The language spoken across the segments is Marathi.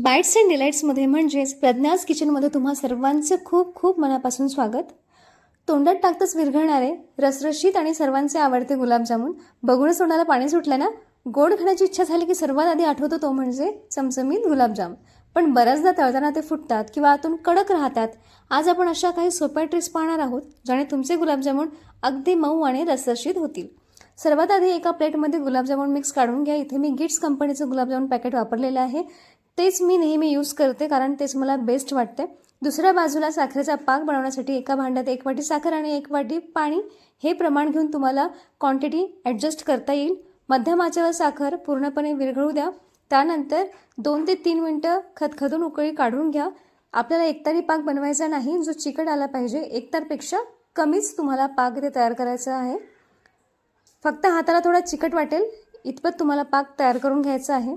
बाईट्स अँड डिलाईट्समध्ये म्हणजेच प्रज्ञाज किचनमध्ये तुम्हा सर्वांचं खूप खूप मनापासून स्वागत. तोंडात टाकताच विरघळणारे रसरशीत आणि सर्वांचे आवडते गुलाबजामुन बघूनच तोंडाला पाणी सुटलं ना. गोड खाण्याची इच्छा झाली की सर्वात आधी आठवतो तो म्हणजे चमचमीत गुलाबजाम. पण बऱ्याचदा तळताना ते फुटतात किंवा आतून कडक राहतात. आज आपण अशा काही सोप्या ट्रिक्स पाहणार आहोत ज्याने तुमचे गुलाबजामुन अगदी मऊ आणि रसरशीत होतील. सर्वात आधी एका प्लेटमध्ये गुलाबजामुन मिक्स काढून घ्या. इथे मी गिट्स कंपनीचं गुलाबजामुन पॅकेट वापरलेलं आहे. तेच मी नेहमी यूज करते कारण तेच मला बेस्ट वाटते. दुसऱ्या बाजूला साखरेचा पाक बनवण्यासाठी एका भांड्यात 1 वाटी साखर आणि 1 वाटी पाणी हे प्रमाण घेऊन तुम्हाला क्वांटिटी ॲडजस्ट करता येईल. मध्यम आचेवर साखर पूर्णपणे विरघळू द्या. त्यानंतर 2 ते 3 मिनिटं खदखदून उकळी काढून घ्या. आपल्याला एकतारी पाक बनवायचा नाही, जो चिकट आला पाहिजे. एकतारपेक्षा कमीच तुम्हाला पाक इथे तयार करायचा आहे. फक्त हाताला थोडा चिकट वाटेल इतपत तुम्हाला पाक तयार करून घ्यायचा आहे.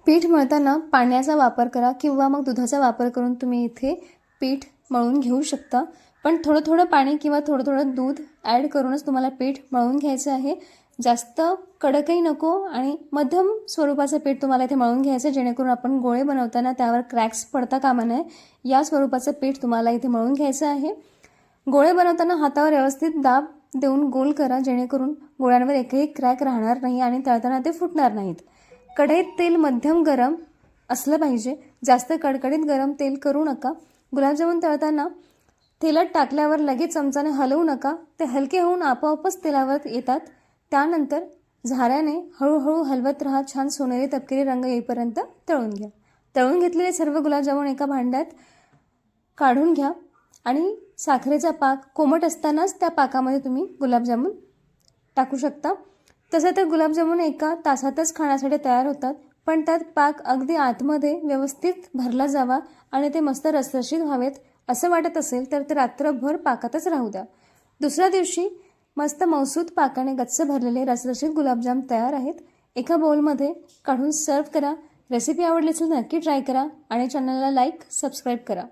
पीठ मळताना पाण्याचा वापर करा किंवा मग दुधाचा वापर करून तुम्ही इथे पीठ मळून घेऊ शकता. पण थोडं थोडं पाणी किंवा थोडं थोडं दूध ॲड करूनच तुम्हाला पीठ मळून घ्यायचं आहे. जास्त कडकही नको आणि मध्यम स्वरूपाचं पीठ तुम्हाला इथे मळून घ्यायचं, जेणेकरून आपण गोळे बनवताना त्यावर क्रॅक्स पडता कामा नये. या स्वरूपाचं पीठ तुम्हाला इथे मळून घ्यायचं आहे. गोळे बनवताना हातावर व्यवस्थित दाब देऊन गोल करा, जेणेकरून गोळ्यांवर एकही क्रॅक राहणार नाही आणि तळताना ते फुटणार नाहीत. कढईत तेल मध्यम गरम असलं पाहिजे. जास्त कडकडीत गरम तेल करू नका. गुलाबजामुन तळताना तेलात टाकल्यावर लगेच चमचाने हलवू नका. ते हलके होऊन आपोआपच तेलावर येतात. त्यानंतर झाऱ्याने हळूहळू हलवत राहा. छान सोनेरी तपकिरी रंग येईपर्यंत तळून घ्या. तळून घेतलेले सर्व गुलाबजामुन एका भांड्यात काढून घ्या आणि साखरेचा पाक कोमट असतानाच त्या पाकामध्ये तुम्ही गुलाबजामुन टाकू शकता. तसं तर गुलाबजामुन एका तासातच खाण्यासाठी तयार होतात, पण त्यात पाक अगदी आतमध्ये व्यवस्थित भरला जावा आणि ते मस्त रसरशीत व्हावेत असं वाटत असेल तर ते रात्रभर पाकातच राहू द्या. दुसऱ्या दिवशी मस्त मौसूद पाकाने गच्च भरलेले रसरशीत गुलाबजाम तयार आहेत. एका बाउलमध्ये काढून सर्व करा. रेसिपी आवडली असेल तर नक्की ट्राय करा आणि चॅनलला लाईक सबस्क्राईब करा.